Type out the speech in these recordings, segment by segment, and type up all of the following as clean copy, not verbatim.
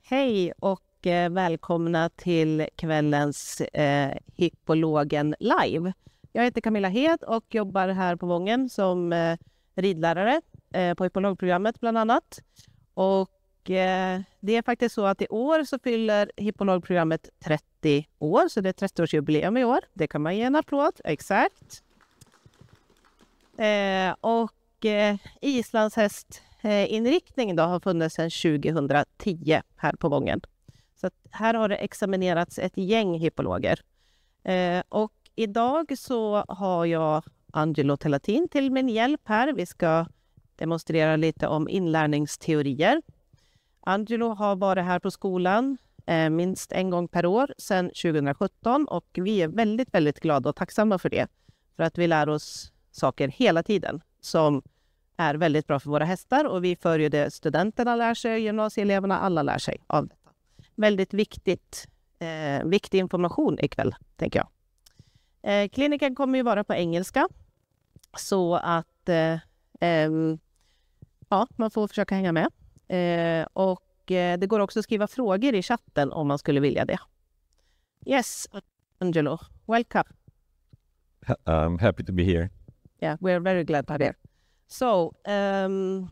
Hej och välkomna till kvällens Hippologen live. Jag heter Camilla Hed och jobbar här på Wången som ridlärare på Hippologprogrammet bland annat. Och det är faktiskt så att i år så fyller Hippologprogrammet 30 år, så det är 30-årsjubileum i år. Det kan man ge en applåd, exakt. Och islandshästinriktning då har funnits sedan 2010 här på Wången. Så att här har det examinerats ett gäng hippologer. Och idag så har jag Angelo Telatin till min hjälp här. Vi ska demonstrera lite om inlärningsteorier. Angelo har varit här på skolan minst en gång per år sedan 2017 och vi är väldigt, väldigt glada och tacksamma för det. För att vi lär oss saker hela tiden som är väldigt bra för våra hästar och vi följer det studenterna lär sig, gymnasieeleverna, alla lär sig av detta. Väldigt viktig information ikväll, tänker jag. Kliniken kommer ju vara på engelska så att man får försöka hänga med. Och det går också att skriva frågor i chatten om man skulle vilja det. Yes, Angelo, welcome. I'm happy to be here. Yeah, we're very glad to have you. So, can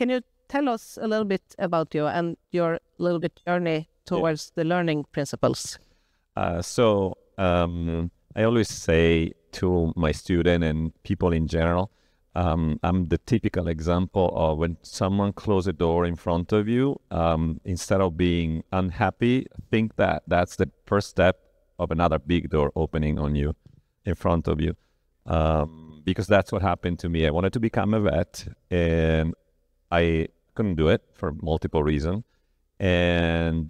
you tell us a little bit about you and your little bit journey towards the learning principles? I always say to my student and people in general, I'm the typical example of when someone closes a door in front of you, instead of being unhappy, think that that's the first step of another big door opening on you, in front of you. Because that's what happened to me. I wanted to become a vet and I couldn't do it for multiple reasons. And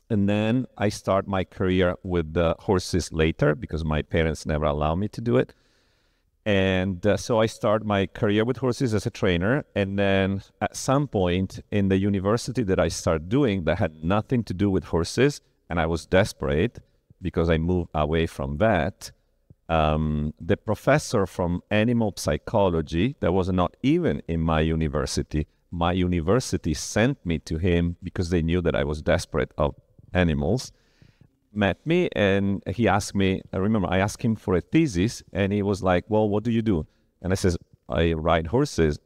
then I start my career with the horses later because my parents never allowed me to do it. And so I start my career with horses as a trainer. And then at some point in the university that I started doing that had nothing to do with horses, and I was desperate because I moved away from that. The professor from animal psychology that was not even in my university sent me to him because they knew that I was desperate of animals, met me and he asked me, I remember I asked him for a thesis and he was like, well, what do you do? And I says, I ride horses.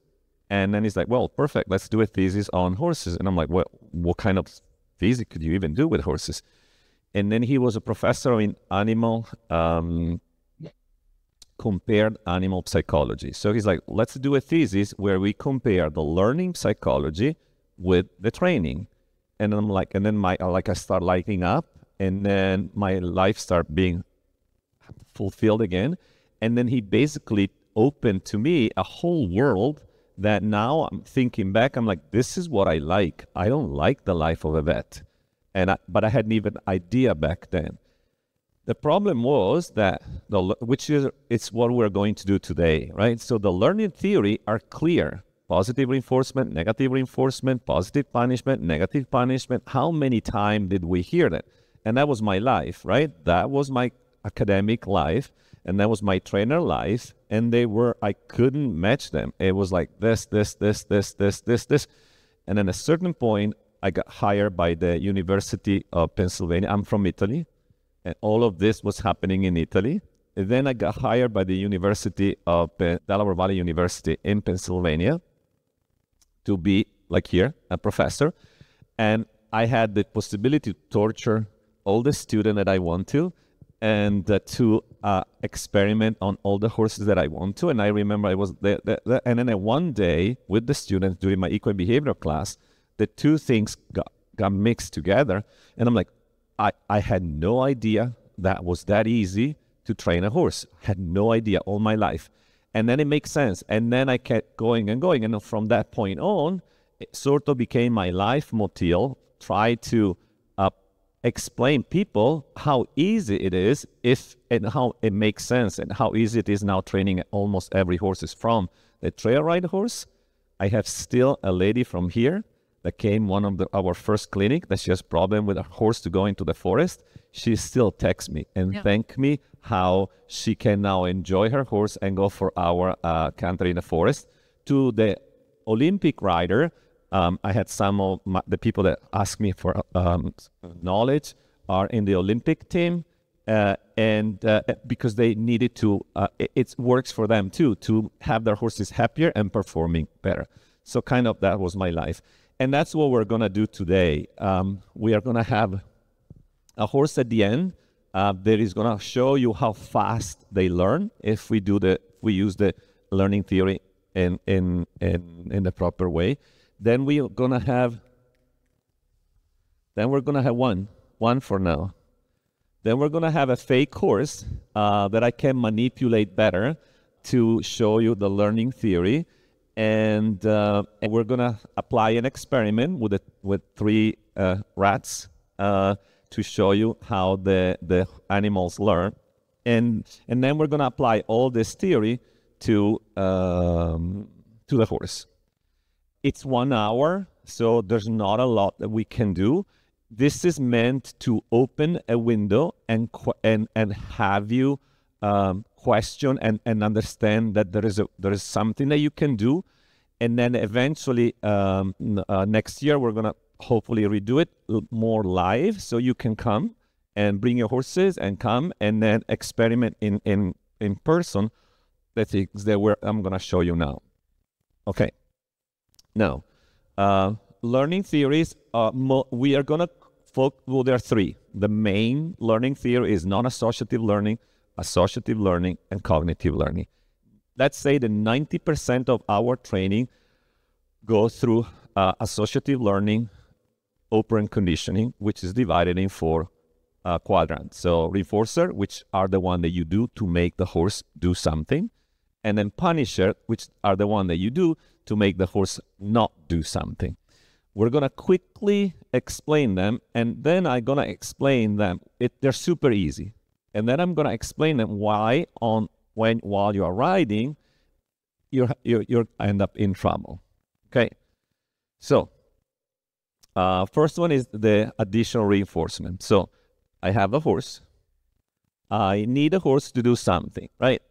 And then he's like, well, perfect, let's do a thesis on horses. And I'm like, what kind of thesis could you even do with horses? And then he was a professor in animal compared animal psychology. So he's like, let's do a thesis where we compare the learning psychology with the training. And I'm like, and then I start lighting up and then my life start being fulfilled again. And then he basically opened to me a whole world that now I'm thinking back, I'm like, this is what I like. I don't like the life of a vet. But I hadn't even idea back then. The problem was that, it's what we're going to do today, right? So the learning theory are clear. Positive reinforcement, negative reinforcement, positive punishment, negative punishment. How many times did we hear that? And that was my life, right? That was my academic life. And that was my trainer life. And I couldn't match them. It was like this. And then at a certain point, I got hired by the University of Pennsylvania. I'm from Italy. And all of this was happening in Italy. And then I got hired by the University of Delaware Valley University in Pennsylvania to be, like here, a professor. And I had the possibility to torture all the students that I want to and to experiment on all the horses that I want to. And I remember I was there. And then one day with the students during my equine behavior class, the two things got mixed together. And I'm like, I had no idea that was that easy to train a horse. Had no idea all my life. And then it makes sense. And then I kept going and going. And from that point on, it sort of became my life motto. Try to explain people how easy it is and how it makes sense and how easy it is now training almost every horse is from the trail ride horse. I have still a lady from here that came one of our first clinic that she has problem with a horse to go into the forest. She still texts me and thank me how she can now enjoy her horse and go for our country in the forest. To the Olympic rider I had some of the people that asked me for knowledge are in the Olympic team, and because they needed to, it works for them too, to have their horses happier and performing better. So kind of that was my life. And that's what we're going to do today. We are going to have a horse at the end that is going to show you how fast they learn if we use the learning theory in the proper way. Then we're going to have one for now. Then we're going to have a fake horse that I can manipulate better to show you the learning theory. And we're going to apply an experiment with 3 rats to show you how the animals learn. And then we're going to apply all this theory to the horse. It's 1 hour, so there's not a lot that we can do. This is meant to open a window and have you question and understand that there is something that you can do. And then eventually next year we're going to hopefully redo it more live, so you can come and bring your horses and come and then experiment in person the things that I'm going to show you now. Okay. Now, learning theories, we are going to focus, well, there are 3. The main learning theory is non-associative learning, associative learning, and cognitive learning. Let's say that 90% of our training goes through associative learning, operant conditioning, which is divided in 4 quadrants. So reinforcer, which are the one that you do to make the horse do something, and then punisher, which are the one that you do to make the horse not do something. We're going to quickly explain them, and then I'm going to explain them. They're super easy. And then I'm going to explain them why while you are riding, you end up in trouble. Okay? So, first one is the additional reinforcement. So, I have a horse. I need a horse to do something, right?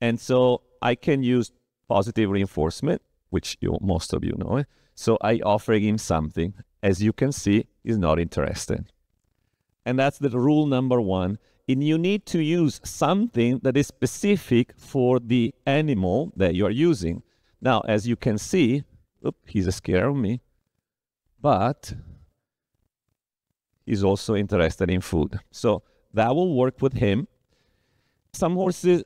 And so, I can use positive reinforcement, which most of you know. So I offer him something. As you can see, he's not interested. And that's the rule number 1. And you need to use something that is specific for the animal that you're using. Now, as you can see, he's scared of me, but he's also interested in food. So that will work with him. Some horses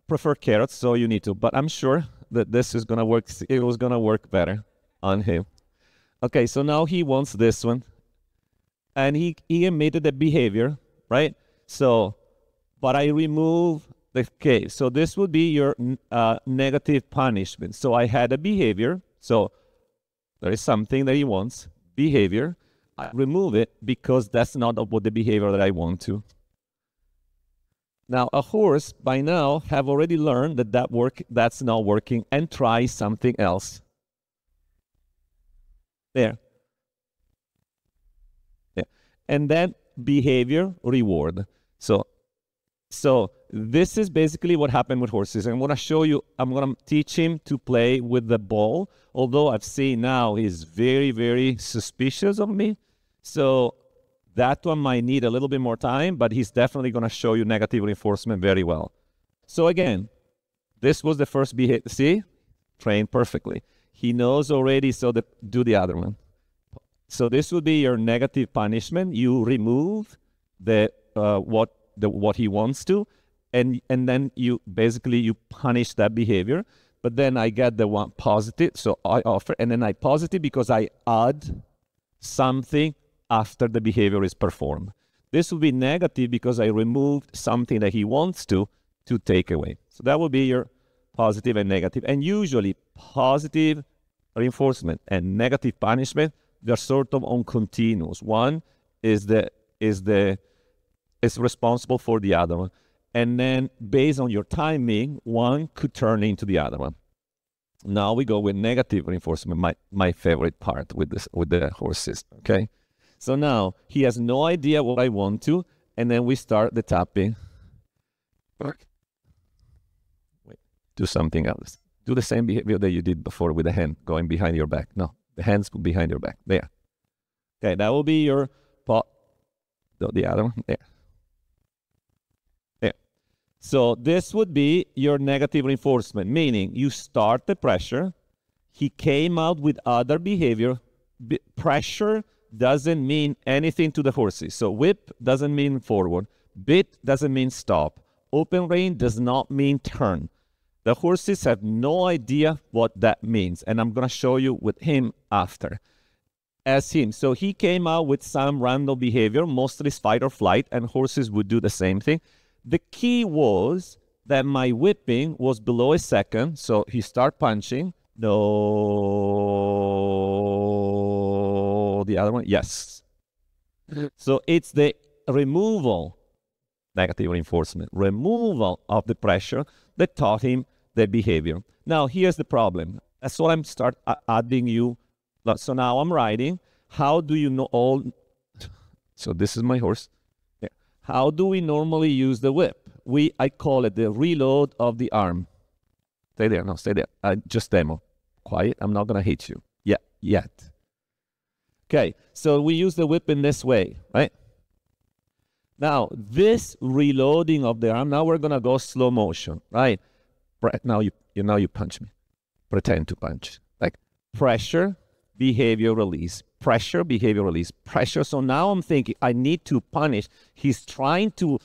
prefer carrots, so you need to, but I'm sure that this is going to work. It was going to work better on him. Okay, so now he wants this one. And he emitted a behavior, right? So, but I remove the case. So this would be your negative punishment. So I had a behavior. So there is something that he wants, behavior. I remove it because that's not what the behavior that I want to. Now, a horse by now have already learned that that's not working and try something else. There. Yeah. And then behavior, reward. So this is basically what happened with horses. I'm going to show you, I'm going to teach him to play with the ball. Although I've seen now he's very, very suspicious of me. So that one might need a little bit more time, but he's definitely going to show you negative reinforcement very well. So again, this was the first behavior. See? Trained perfectly. He knows already, so do the other one. So this would be your negative punishment. You remove what he wants to, and then you punish that behavior. But then I get the one positive, so I offer, and then I positive because I add something after the behavior is performed. This will be negative because I removed something that he wants to take away. So that will be your positive and negative. And usually positive reinforcement and negative punishment, they're sort of on continuous. One is responsible for the other one. And then based on your timing, one could turn into the other one. Now we go with negative reinforcement, my favorite part with the horses, okay? So now he has no idea what I want to, and then we start the tapping. Wait, do something else. Do the same behavior that you did before with the hand going behind your back. No, The hands behind your back. There. Okay, that will be your paw. The other one. There. There. So this would be your negative reinforcement, meaning you start the pressure. He came out with other behavior. Pressure doesn't mean anything to the horses. So whip doesn't mean forward. Bit doesn't mean stop. Open rein does not mean turn. The horses have no idea what that means. And I'm going to show you with him after. As him. So he came out with some random behavior, mostly fight or flight, and horses would do the same thing. The key was that my whipping was below a second. So he started punching. No. The other one? Yes. So it's the removal, negative reinforcement, removal of the pressure that taught him the behavior. Now, here's the problem. That's what I'm start adding you. So now I'm riding. How do you know all? So this is my horse. Yeah. How do we normally use the whip? I call it the reload of the arm. Stay there. No, stay there. Just demo. Quiet. I'm not going to hit you. Yeah, yet. Okay, so we use the whip in this way, right? Now, this reloading of the arm, now we're going to go slow motion, right? Now you punch me. Pretend to punch. Like pressure, behavior, release. Pressure, behavior, release. Pressure. So now I'm thinking I need to punish. He's trying to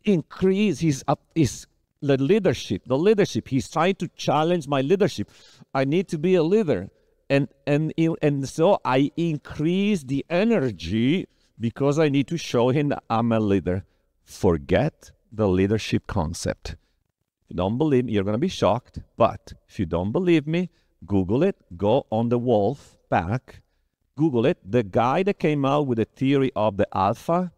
increase his leadership. He's trying to challenge my leadership. I need to be a leader. And so I increase the energy because I need to show him that I'm a leader. Forget the leadership concept. If you don't believe me, you're going to be shocked. But if you don't believe me, Google it. Go on the wolf back. Google it. The guy that came out with the theory of the alpha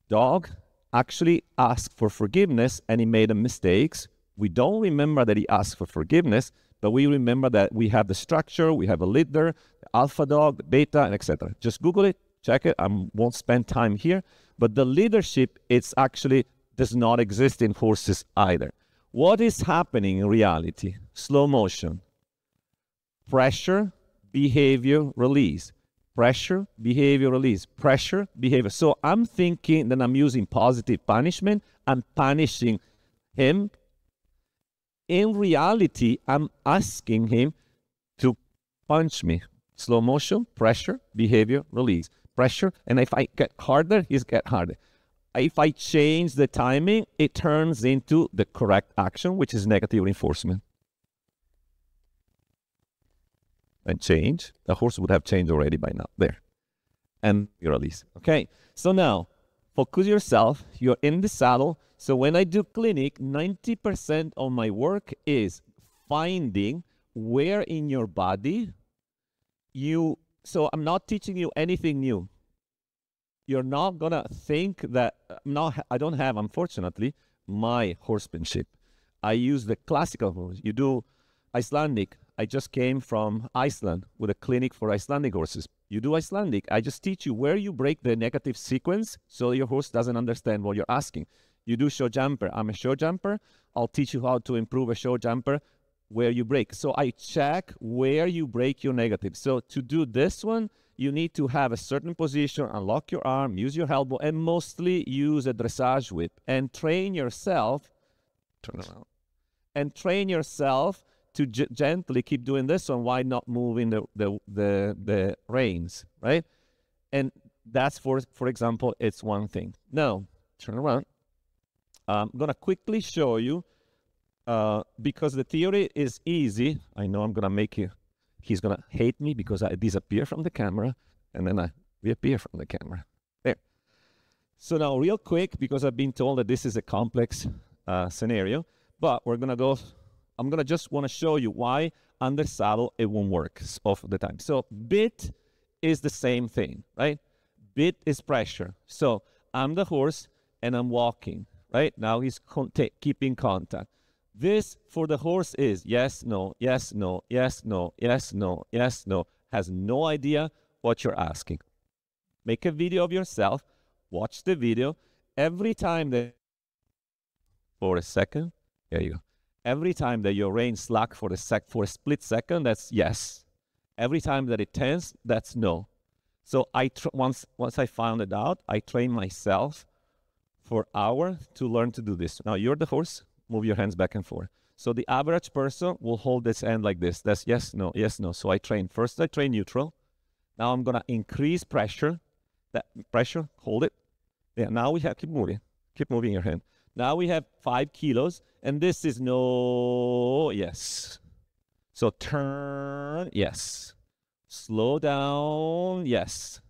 dog actually asked for forgiveness and he made mistakes. We don't remember that he asked for forgiveness, but we remember that we have the structure, we have a leader, the alpha dog, the beta, and etc. Just Google it, check it. I won't spend time here. But the leadership, it's actually does not exist in horses either. What is happening in reality? Slow motion. Pressure, behavior, release. Pressure, behavior, release. Pressure, behavior. So I'm thinking that I'm using positive punishment. I'm punishing him. In reality, I'm asking him to punch me. Slow motion, pressure, behavior, release. Pressure, and if I get harder, he's get harder. If I change the timing, it turns into the correct action, which is negative reinforcement. And change. The horse would have changed already by now. There. And you release. Okay. So now, focus yourself. You're in the saddle. So when I do clinic, 90% of my work is finding where in your body so I'm not teaching you anything new. You're not going to think that, I don't have, unfortunately, my horsemanship. I use the classical horse. You do Icelandic. I just came from Iceland with a clinic for Icelandic horses. You do Icelandic. I just teach you where you break the negative sequence so your horse doesn't understand what you're asking. You do show jumper. I'm a show jumper. I'll teach you how to improve a show jumper where you break. So I check where you break your negative. So to do this one, you need to have a certain position, unlock your arm, use your elbow, and mostly use a dressage whip. And train yourself, turn around, and train yourself to gently keep doing this one. Why not moving the reins, right? And that's, for example, it's one thing. Now, turn around. I'm going to quickly show you, because the theory is easy. I know I'm going to make you, he's going to hate me because I disappear from the camera, and then I reappear from the camera. There. So now, real quick, because I've been told that this is a complex scenario, but we're going to go, I'm going to just want to show you why under saddle it won't work most of the time. So bit is the same thing, right? Bit is pressure. So I'm the horse and I'm walking, right? Now he's keeping contact. This for the horse is yes, no, yes, no, yes, no, yes, no, yes, no. Has no idea what you're asking. Make a video of yourself. Watch the video. Every time that, for a second, there you go. Every time that your rein slack for a split second, that's yes. Every time that it tenses, that's no. So once I found it out, I trained myself for an hour to learn to do this. Now you're the horse, move your hands back and forth. So the average person will hold this hand like this. That's yes, no, yes, no. So I train neutral. Now I'm gonna increase pressure. That pressure, hold it. Yeah, now we have, keep moving your hand. Now we have 5 kilos, and this is no, yes. So turn, yes. Slow down, yes.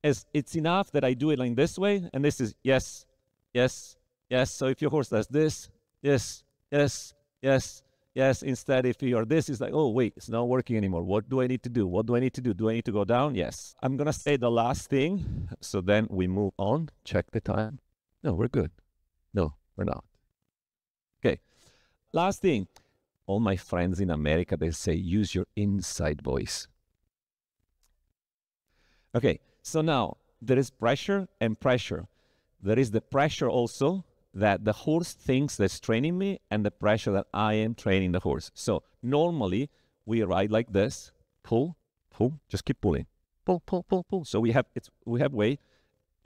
It's enough that I do it like this way, and this is yes, yes, yes. So if your horse does this, yes, yes, yes, yes. Instead, if you're this, it's like, oh, wait, it's not working anymore. What do I need to do? What do I need to do? Do I need to go down? Yes. I'm going to say the last thing, so then we move on. Check the time. No, we're good. No, we're not. Okay. Last thing. All my friends in America, they say, use your inside voice. Okay, so now there is pressure and pressure. There is the pressure also that the horse thinks that's training me, and the pressure that I am training the horse. So normally we ride like this, pull, pull, just keep pulling, pull, pull, pull, pull. So we have weight,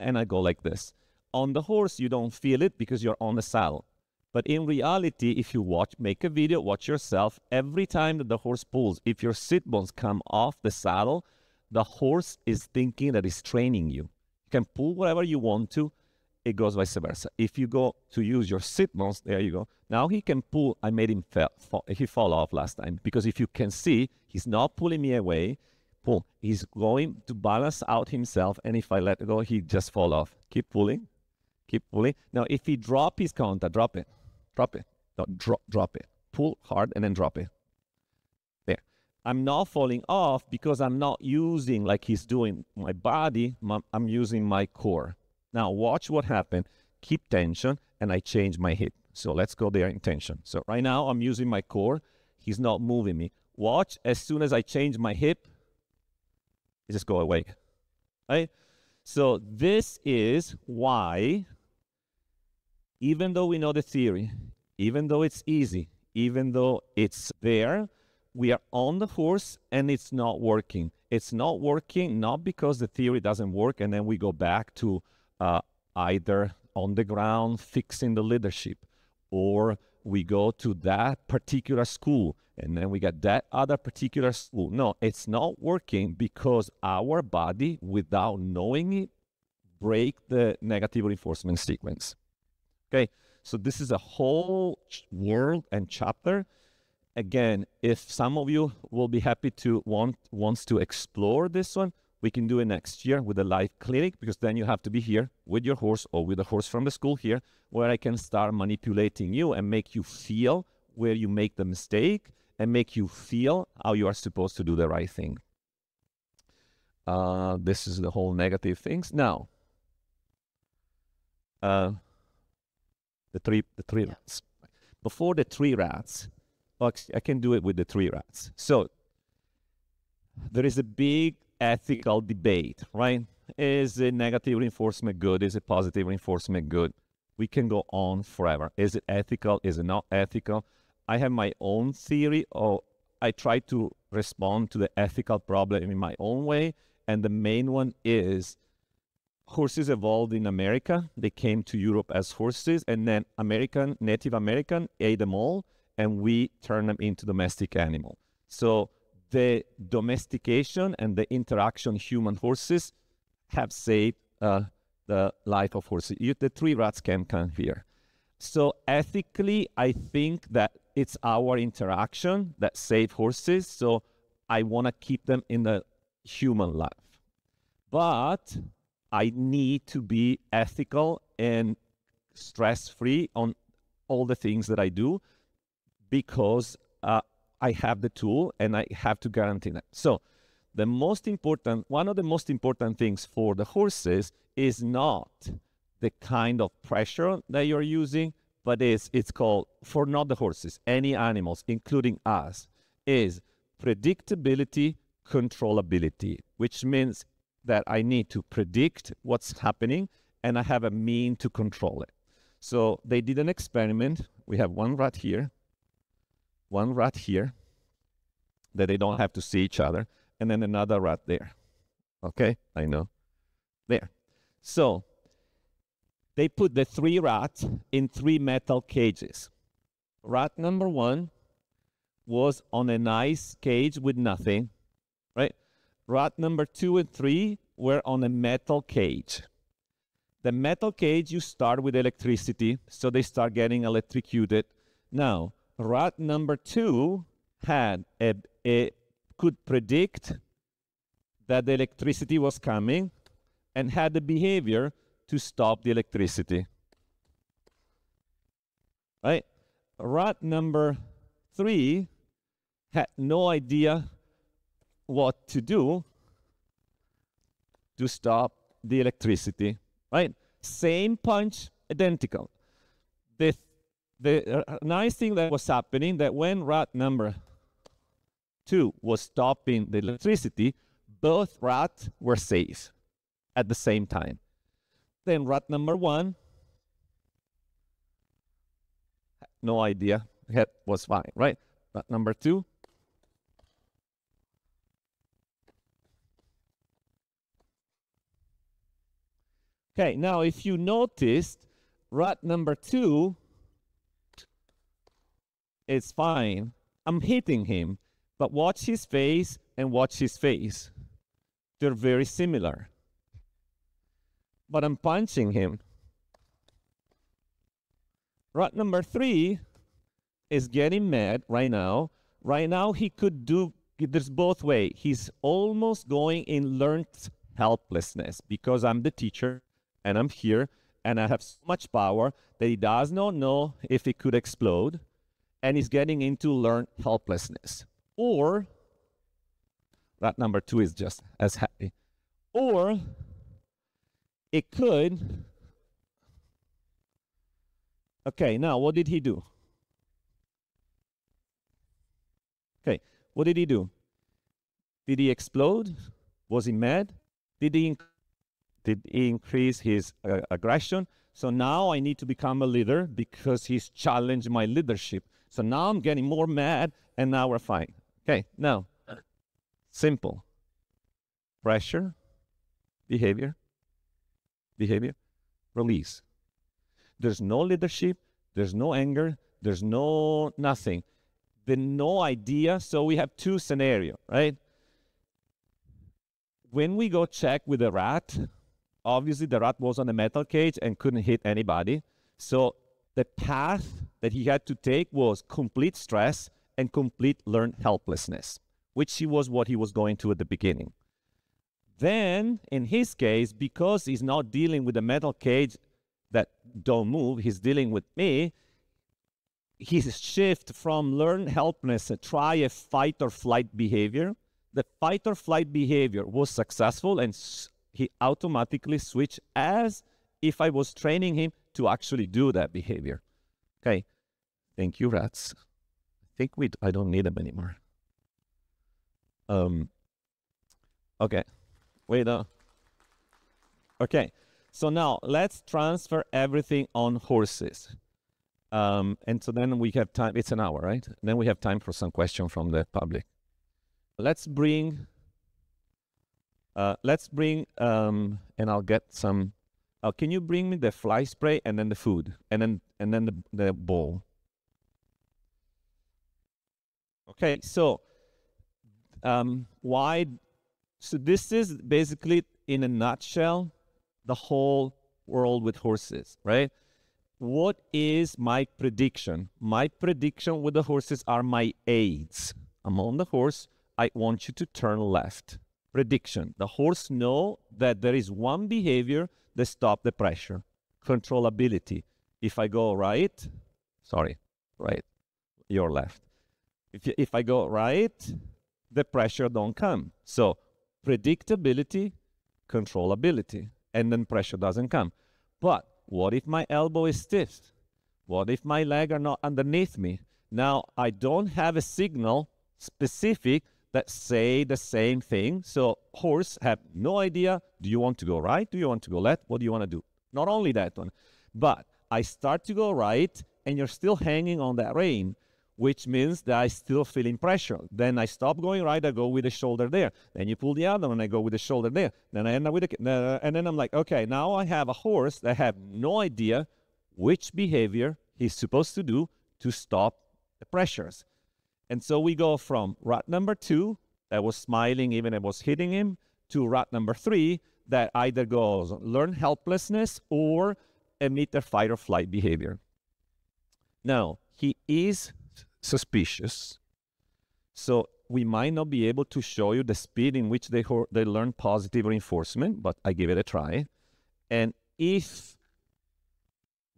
and I go like this. On the horse, you don't feel it because you're on the saddle. But in reality, if you make a video, watch yourself, every time that the horse pulls, if your sit bones come off the saddle, the horse is thinking that it's training you. You can pull whatever you want to, it goes vice versa. If you go to use your sit bones, there you go. Now he can pull. I made him fall off last time, because if you can see, he's not pulling me away. Pull. He's going to balance out himself, and if I let go, he just fall off. Keep pulling. Keep pulling. Now, if he drop his counter, drop it. Drop it. No, drop it. Pull hard and then drop it. There. I'm not falling off because I'm not using, like he's doing, my body. I'm using my core. Now, watch what happened. Keep tension, and I change my hip. So let's go there in tension. So right now, I'm using my core. He's not moving me. Watch, as soon as I change my hip, it just go away. Right? So this is why, even though we know the theory, even though it's easy, even though it's there, we are on the horse and it's not working. It's not working not because the theory doesn't work and then we go back to either on the ground fixing the leadership, or we go to that particular school and then we got that other particular school. No, it's not working because our body, without knowing it, break the negative reinforcement sequence. Okay, so this is a whole world and chapter. Again, if some of you will be happy to wants to explore this one, we can do it next year with a live clinic, because then you have to be here with your horse or with a horse from the school here, where I can start manipulating you and make you feel where you make the mistake and make you feel how you are supposed to do the right thing. This is the whole negative things. Now, the three rats. Before the 3 rats, I can do it with the 3 rats. So there is a big ethical debate, right? Is a negative reinforcement good? Is it positive reinforcement good? We can go on forever. Is it ethical? Is it not ethical? I have my own theory, or I try to respond to the ethical problem in my own way. And the main one is, horses evolved in America. They came to Europe as horses, and then Native American ate them all, and we turned them into domestic animal. So the domestication and the interaction human-horses have saved the life of horses. The 3 rats can come here. So ethically, I think that it's our interaction that save horses. So I want to keep them in the human life. But I need to be ethical and stress-free on all the things that I do, because I have the tool and I have to guarantee that. So one of the most important things for the horses is not the kind of pressure that you're using, but it's called, for not the horses, any animals, including us, is predictability, controllability, which means that I need to predict what's happening and I have a mean to control it. So they did an experiment. We have 1 rat here, 1 rat here. that they don't have to see each other, and then another rat there. Okay, I know. There. So they put the 3 rats in 3 metal cages. Rat number 1 was on a nice cage with nothing, right? Rat number 2 and 3 were on a metal cage. The metal cage, you start with electricity, so they start getting electrocuted. Now, rat number 2 had could predict that the electricity was coming and had the behavior to stop the electricity. Right? Rat number 3 had no idea what to do to stop the electricity. Right? Same punch, identical. The nice thing that was happening, that when rat number 2 was stopping the electricity, both rats were safe at the same time. Then rat number 1, no idea, head was fine, right? Rat number 2, okay, now if you noticed, rat number 2 is fine. I'm hitting him, but watch his face and watch his face. They're very similar. But I'm punching him. Rat number 3 is getting mad right now. Right now he could do, there's both ways. He's almost going in learned helplessness because I'm the teacher and I'm here and I have so much power that he does not know if he could explode, and he's getting into learned helplessness. Or rat number 2 is just as happy. Or it could, okay, now what did he do? Okay, what did he do? Did he explode? Was he mad? Did he increase his aggression? So now I need to become a leader because he's challenged my leadership. So now I'm getting more mad and now we're fine. Okay, now, simple. Pressure, behavior, release. There's no leadership, there's no anger, there's no nothing. The no idea, so we have 2 scenarios, right? When we go check with the rat, obviously the rat was on a metal cage and couldn't hit anybody. So the path that he had to take was complete stress and complete learned helplessness, which was what he was going to at the beginning. Then, in his case, because he's not dealing with a metal cage that don't move, he's dealing with me, his shift from learned helplessness to try a fight or flight behavior, the fight or flight behavior was successful and he automatically switched as if I was training him to actually do that behavior. Okay, thank you, rats. I think I don't need them anymore. Okay, wait. Okay, so now let's transfer everything on horses. And so then we have time. It's an hour, right? Then we have time for some questions from the public. Let's bring, and I'll get some. Can you bring me the fly spray and then the food and then the bowl? Okay, so why? So this is basically, in a nutshell, the whole world with horses, right? What is my prediction? My prediction with the horses are my aids. I'm on the horse. I want you to turn left. Prediction. The horse know that there is one behavior that stops the pressure. Controllability. If I go right, you're left. If I go right, the pressure don't come. So predictability, controllability, and then pressure doesn't come. But what if my elbow is stiff? What if my leg are not underneath me? Now, I don't have a signal specific that say the same thing. So horse have no idea, do you want to go right? Do you want to go left? What do you want to do? Not only that one, but I start to go right and you're still hanging on that rein. which means that I still feeling pressure. Then I stop going right, I go with the shoulder there. Then you pull the other one, I go with the shoulder there. Then I end up with and then I'm like, okay, now I have a horse that I have no idea which behavior he's supposed to do to stop the pressures. And so we go from rut number 2, that was smiling even if I was hitting him, to rut number 3, that either goes learn helplessness or emit a fight or flight behavior. Now, he is suspicious, so we might not be able to show you the speed in which they learn positive reinforcement, but I give it a try. And if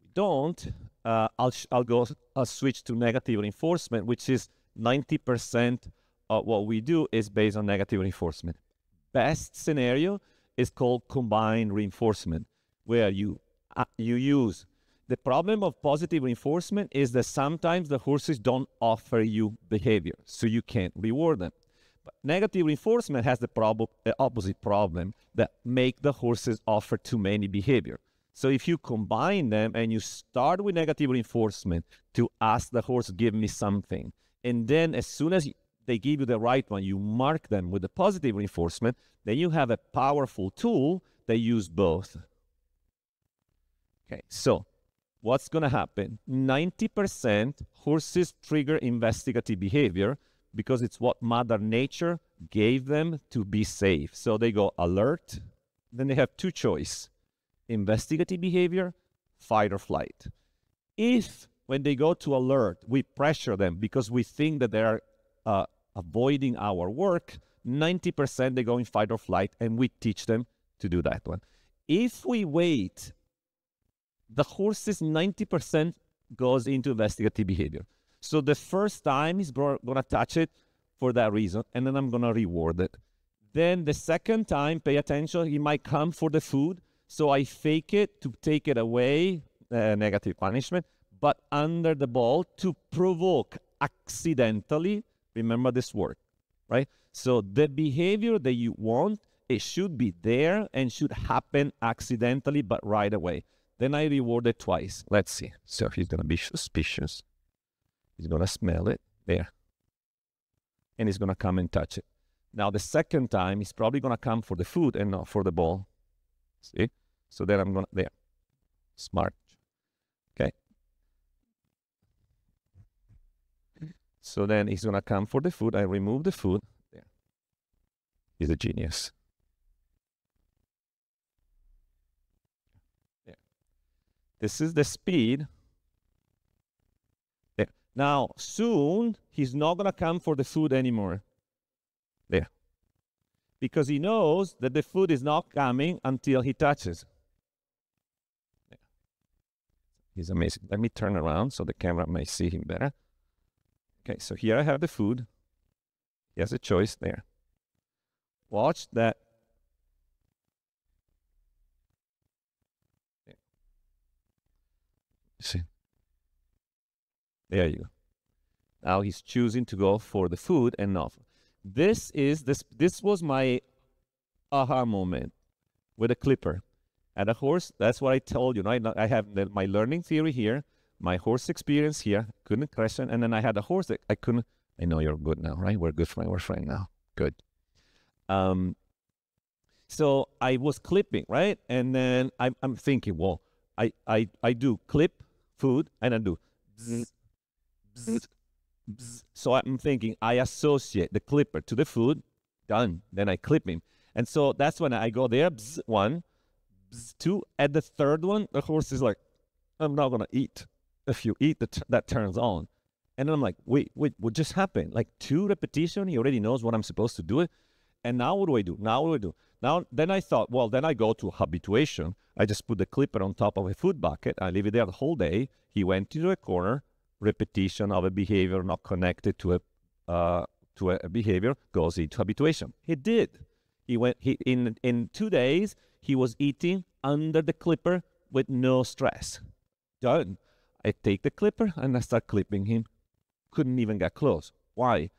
we don't, I'll switch to negative reinforcement, which is 90% of what we do is based on negative reinforcement. Best scenario is called combined reinforcement, where you use. The problem of positive reinforcement is that sometimes the horses don't offer you behavior, so you can't reward them. But negative reinforcement has the opposite problem, that make the horses offer too many behavior. So if you combine them and you start with negative reinforcement to ask the horse, give me something, and then as soon as they give you the right one, you mark them with the positive reinforcement, then you have a powerful tool that use both. Okay, so what's going to happen? 90% horses trigger investigative behavior because it's what Mother Nature gave them to be safe. So they go alert, then they have two choices: investigative behavior, fight or flight. If when they go to alert, we pressure them because we think that they are avoiding our work, 90% they go in fight or flight, and we teach them to do that one. If we wait, the horses 90% goes into investigative behavior. So the first time he's going to touch it for that reason, and then I'm going to reward it. Then the second time, pay attention, he might come for the food, so I fake it to take it away, negative punishment, but under the ball to provoke accidentally. Remember this word, right? So the behavior that you want, it should be there and should happen accidentally, but right away. Then I reward it twice. Let's see. So he's going to be suspicious. He's going to smell it there. And he's going to come and touch it. Now, the second time, he's probably going to come for the food and not for the ball. See? So then I'm going to, there. Smart. Okay. So then he's going to come for the food. I remove the food. There. He's a genius. There. This is the speed. There. Now, soon, he's not going to come for the food anymore. There. Because he knows that the food is not coming until he touches. There. He's amazing. Let me turn around so the camera may see him better. Okay, so here I have the food. He has a choice there. Watch that. There. See? There you go. Now he's choosing to go for the food and not. This was my aha moment with a clipper. And a horse, that's what I told you. Right? I have my learning theory here, my horse experience here, couldn't question, and then I had a horse that I couldn't. I know you're good now, right? We're good friends. We're friends now. Good. So I was clipping, right? And then I'm thinking, well, I do clip food and I do bzz, bzz, bzz. So I'm thinking I associate the clipper to the food, done. Then I clip him. And so that's when I go there, bzz, one, bzz, two. At the third one, the horse is like, I'm not going to eat. If you eat, that turns on. And then I'm like, wait, what just happened? Like 2 repetitions, he already knows what I'm supposed to do it. And now what do I do? Then I thought, well, then I go to habituation. I just put the clipper on top of a food bucket. I leave it there the whole day. He went to a corner, repetition of a behavior not connected to a behavior goes into habituation. He did. In 2 days, he was eating under the clipper with no stress. Done. I take the clipper and I start clipping him. Couldn't even get close. Why?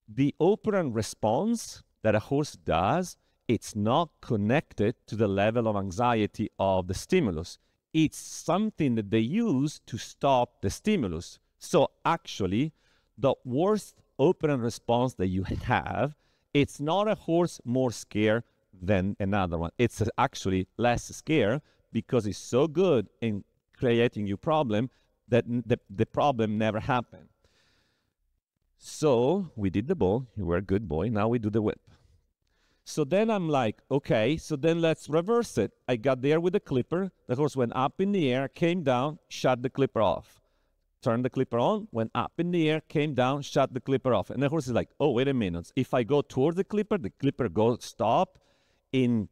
The operant response that a horse does, it's not connected to the level of anxiety of the stimulus. It's something that they use to stop the stimulus. So actually, the worst operant response that you have, it's not a horse more scared than another one. It's actually less scared because it's so good in creating you problem that the problem never happened. So we did the ball. You were a good boy. Now we do the whip. So then I'm like, okay, so then let's reverse it. I got there with the clipper. The horse went up in the air, came down, shut the clipper off. Turned the clipper on, went up in the air, came down, shut the clipper off. And the horse is like, oh, wait a minute. If I go towards the clipper goes stop. In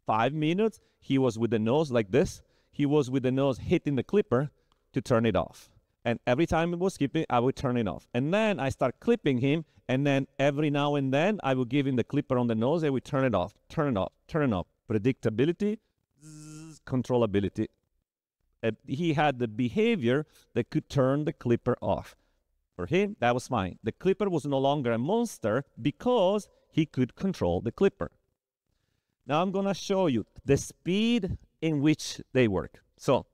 5 minutes, he was with the nose like this. He was with the nose hitting the clipper to turn it off. And every time it was skipping, I would turn it off. And then I start clipping him, and then every now and then, I would give him the clipper on the nose, and we turn it off, turn it off, turn it off. Predictability, controllability. He had the behavior that could turn the clipper off. For him, that was fine. The clipper was no longer a monster because he could control the clipper. Now I'm going to show you the speed in which they work. So,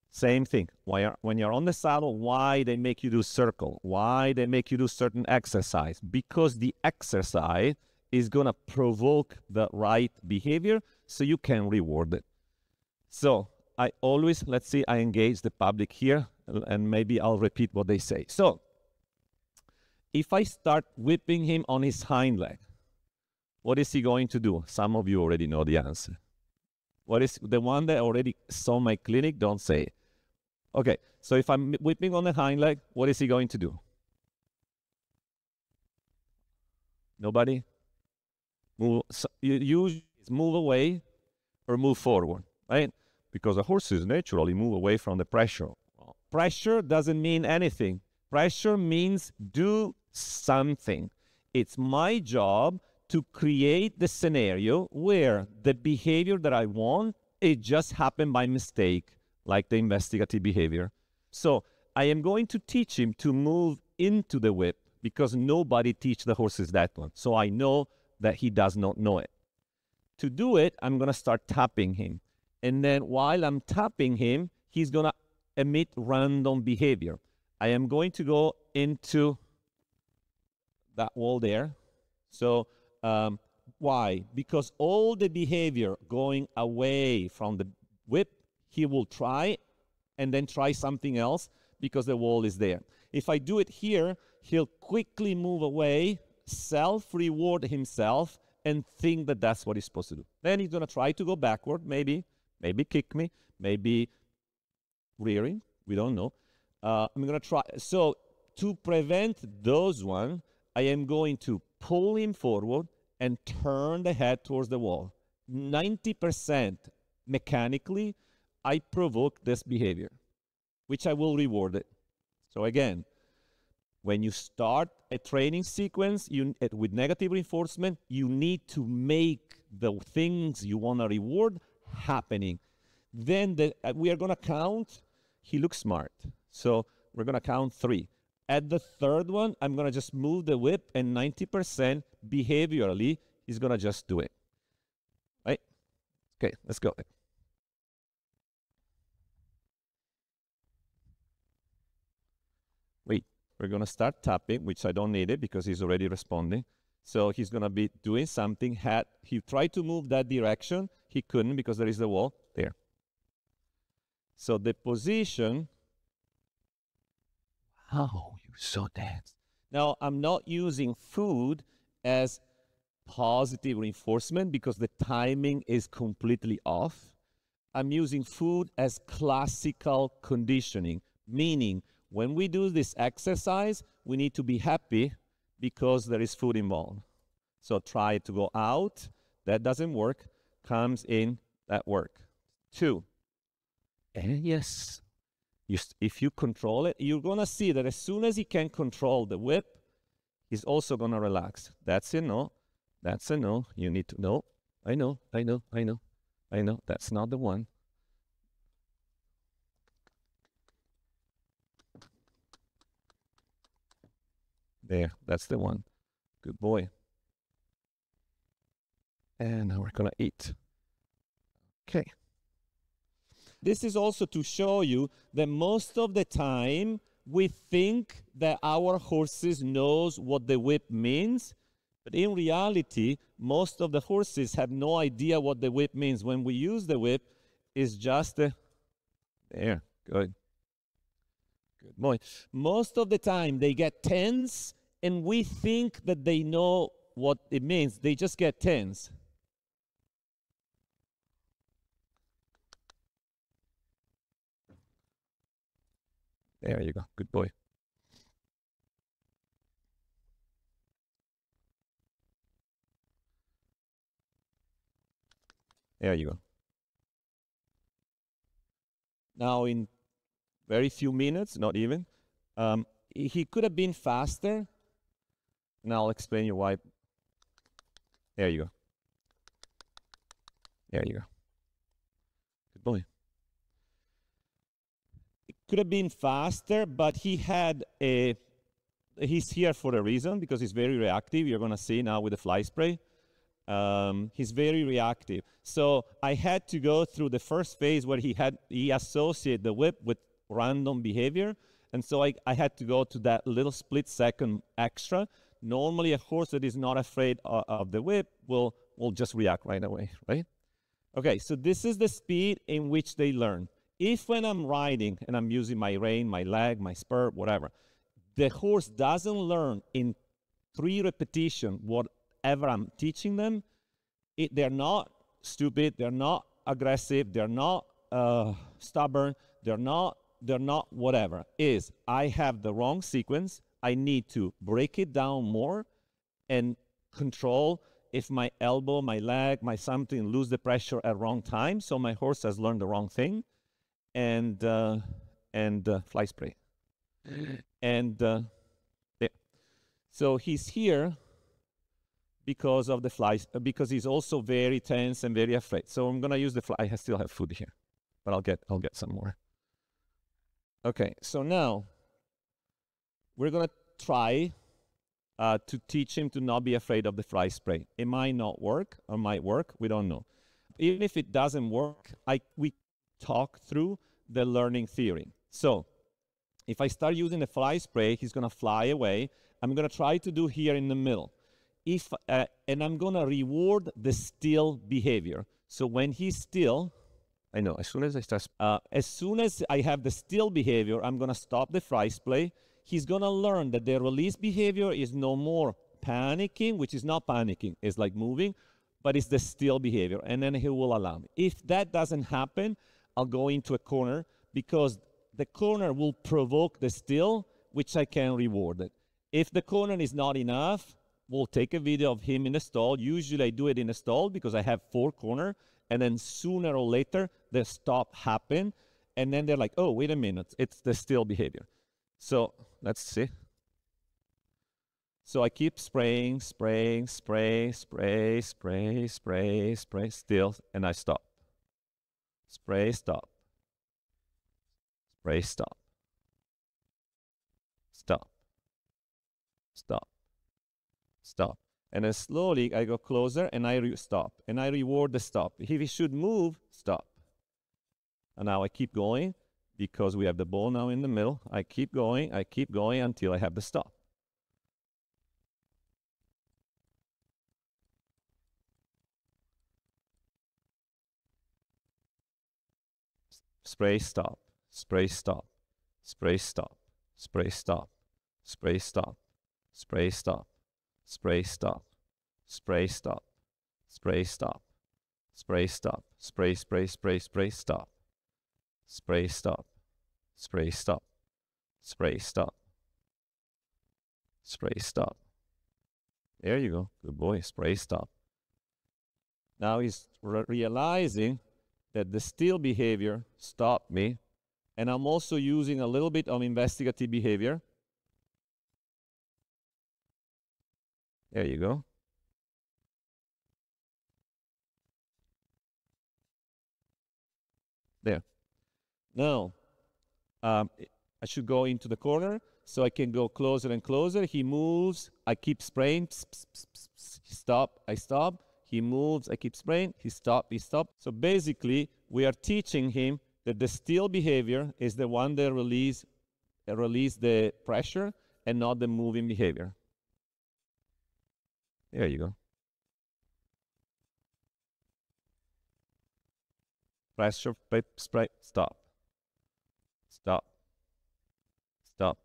same thing. When you're on the saddle, why they make you do circle? Why they make you do certain exercise? Because the exercise is going to provoke the right behavior so you can reward it. So, I always, let's see, I engage the public here, and maybe I'll repeat what they say. So, if I start whipping him on his hind leg, what is he going to do? Some of you already know the answer. What is the one that already saw my clinic? Don't say it. Okay, so if I'm whipping on the hind leg, what is he going to do? Nobody? Move. So you usually move away or move forward, right? Because the horses naturally move away from the pressure. Pressure doesn't mean anything. Pressure means do something. It's my job to create the scenario where the behavior that I want, it just happened by mistake, like the investigative behavior. So I am going to teach him to move into the whip because nobody teach the horses that one. So I know that he does not know it. To do it, I'm going to start tapping him. And then while I'm tapping him, he's going to emit random behavior. I am going to go into that wall there. So why? Because all the behavior going away from the whip, he will try and then try something else because the wall is there. If I do it here, he'll quickly move away, self-reward himself, and think that that's what he's supposed to do. Then he's going to try to go backward, maybe kick me, maybe rearing, we don't know. I'm going to try. So to prevent those one, I am going to pull him forward and turn the head towards the wall. 90% mechanically, I provoke this behavior, which I will reward it. So again, when you start a training sequence with negative reinforcement, you need to make the things you want to reward happening. Then we are going to count. He looks smart. So we're going to count 3. At the third one, I'm going to just move the whip, and 90% behaviorally, he's going to just do it. Right? Okay, let's go. Wait, we're going to start tapping, which I don't need it because he's already responding. So he's going to be doing something. He tried to move that direction. He couldn't because there is the wall there. So the position, oh, you're so dense. Now, I'm not using food as positive reinforcement because the timing is completely off. I'm using food as classical conditioning, meaning when we do this exercise, we need to be happy because there is food involved. So try to go out. That doesn't work. Comes in, that work. 2. And yes, if you control it, you're going to see that as soon as he can control the whip, he's also going to relax. That's a no. That's a no. You need to know. I know. That's not the one. There, that's the one. Good boy. And now we're going to eat. Okay. This is also to show you that most of the time, we think that our horses knows what the whip means, but in reality, most of the horses have no idea what the whip means. When we use the whip, it's just there, good boy. Most of the time, they get tense, and we think that they know what it means. They just get tense. There you go. Good boy. There you go. Now, in very few minutes, not even, he could have been faster. And I'll explain you why. There you go. There you go. Good boy. It could have been faster, but he's here for a reason, because he's very reactive. You're going to see now with the fly spray. He's very reactive. So I had to go through the first phase where he associated the whip with random behavior. And so I had to go to that little split second extra. Normally a horse that is not afraid of the whip will just react right away, right? Okay, so this is the speed in which they learn. If when I'm riding and I'm using my rein, my leg, my spur, whatever, the horse doesn't learn in 3 repetitions whatever I'm teaching them, they're not stupid, they're not aggressive, they're not stubborn, they're not whatever. I have the wrong sequence, I need to break it down more and control if my elbow, my leg, my something lose the pressure at wrong time, so my horse has learned the wrong thing. And fly spray. And yeah. So he's here because of the flies, because he's also very tense and very afraid. So I'm gonna use the fly. I still have food here, but I'll get some more. Okay, so now we're gonna try to teach him to not be afraid of the fly spray. It might not work or might work. We don't know. Even if it doesn't work, we talk through the learning theory. So if I start using the fly spray, he's going to fly away. I'm going to try to do here in the middle. And I'm going to reward the still behavior. So when he's still, I know, as soon as I have the still behavior, I'm going to stop the fly spray. He's going to learn that the release behavior is no more panicking, which is not panicking, it's like moving, but it's the still behavior, and then he will allow me. If that doesn't happen, I'll go into a corner, because the corner will provoke the still, which I can reward it. If the corner is not enough, we'll take a video of him in the stall. Usually I do it in the stall because I have 4 corners, and then sooner or later the stop happen, and then they're like, oh, wait a minute, it's the still behavior. So let's see. So I keep spraying, spraying, spray, spray, spray, spray, spray, still, and I stop. Spray, stop. Spray, stop. Stop. Stop. Stop. And then slowly I go closer and I stop. And I reward the stop. If he should move, stop. And now I keep going, because we have the ball now in the middle. I keep going until I have the stop. Spray, stop. Spray, stop. Spray, stop. Spray, stop. Spray, stop. Spray, stop. Spray, stop. Spray, stop. Spray, stop. Spray, stop. Spray, spray, spray, spray, stop. Spray, stop. Spray, stop. Spray, stop. Spray, stop. There you go. Good boy. Spray, stop. Now he's realizing that the still behavior stopped me, and I'm also using a little bit of investigative behavior. There you go. There. Now, I should go into the corner, so I can go closer and closer. He moves, I keep spraying, pss, pss, pss, pss, pss. Stop, I stop. He moves, I keep spraying, he stop. So basically, we are teaching him that the still behavior is the one that releases release the pressure and not the moving behavior. There you go. Pressure, spray, stop. Stop. Stop.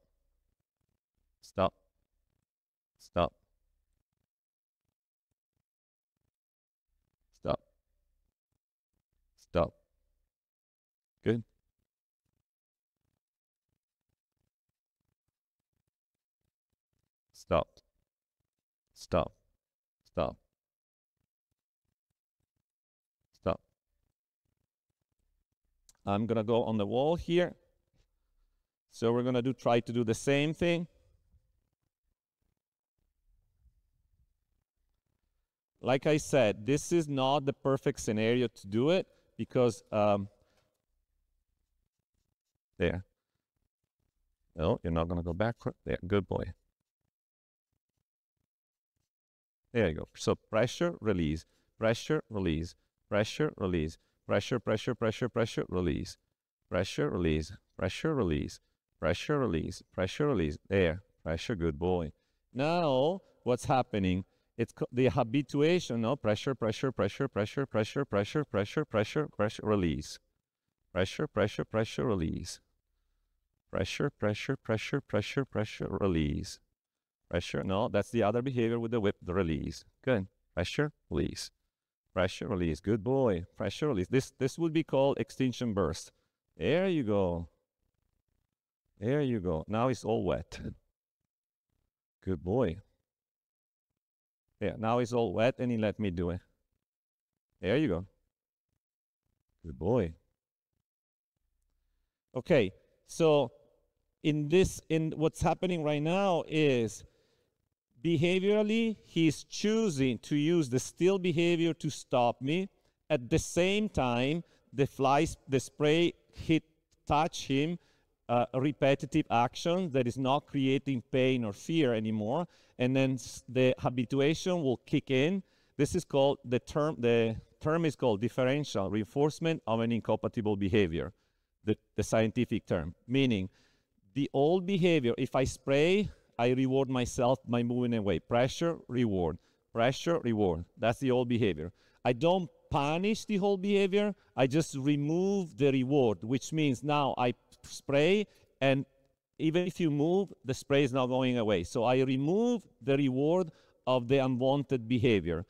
Stop. Stop. Stop. Stop. Good. Stop. Stop. Stop. Stop. I'm going to go on the wall here. So we're going to try to do the same thing. Like I said, this is not the perfect scenario to do it because there. No, you're not going to go backward. There, good boy. There you go. So pressure, release, pressure, release, pressure, release, pressure, pressure, pressure, pressure, release, pressure, release, pressure, release, pressure, release, pressure, release. There, pressure, good boy. Now, what's happening? It's the habituation, no? Pressure, pressure, pressure, pressure, pressure, pressure, pressure, pressure, pressure, release. Pressure, pressure, pressure, release. Pressure, pressure, pressure, pressure, pressure, release. Pressure, no, that's the other behavior with the whip, the release. Good. Pressure, release. Pressure, release. Good boy. Pressure, release. This would be called extinction burst. There you go. There you go. Now it's all wet. Good boy. Yeah, now it's all wet and he let me do it. There you go. Good boy. Okay, so in what's happening right now is behaviorally, he's choosing to use the still behavior to stop me. At the same time, the spray touch him, a repetitive action that is not creating pain or fear anymore. And then the habituation will kick in. This is called, the term is called differential reinforcement of an incompatible behavior, the scientific term, meaning the old behavior, if I spray, I reward myself by moving away. Pressure, reward. Pressure, reward. That's the old behavior. I don't punish the whole behavior. I just remove the reward, which means now I spray, and even if you move, the spray is not going away. So I remove the reward of the unwanted behavior,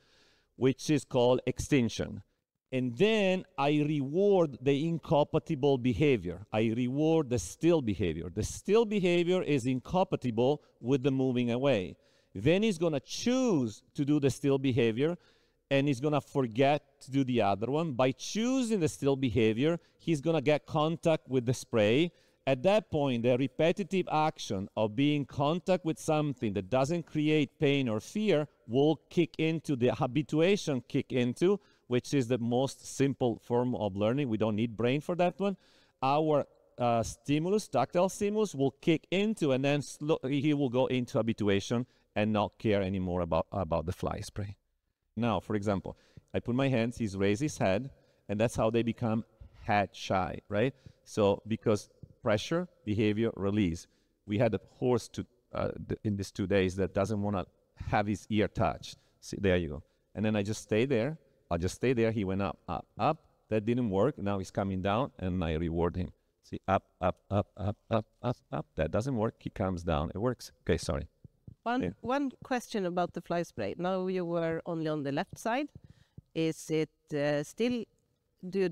which is called extinction. And then I reward the incompatible behavior. I reward the still behavior. The still behavior is incompatible with the moving away. Then he's going to choose to do the still behavior, and he's going to forget to do the other one. By choosing the still behavior, he's going to get contact with the spray. At that point, the repetitive action of being in contact with something that doesn't create pain or fear will kick into the habituation, which is the most simple form of learning. We don't need brain for that one. Our stimulus, tactile stimulus, will kick into, and then he will go into habituation and not care anymore about the fly spray. Now, for example, I put my hands, he's raised his head, and that's how they become head shy, right? So because pressure, behavior, release. We had a horse in these 2 days that doesn't want to have his ear touched. See, there you go. And then I just stay there. I'll just stay there. He went up, up, up. That didn't work. Now he's coming down, and I reward him. See, up, up, up, up, up, up, up. That doesn't work. He comes down. It works. Okay, sorry. One question about the fly spray. Now you were only on the left side. Is it still... Do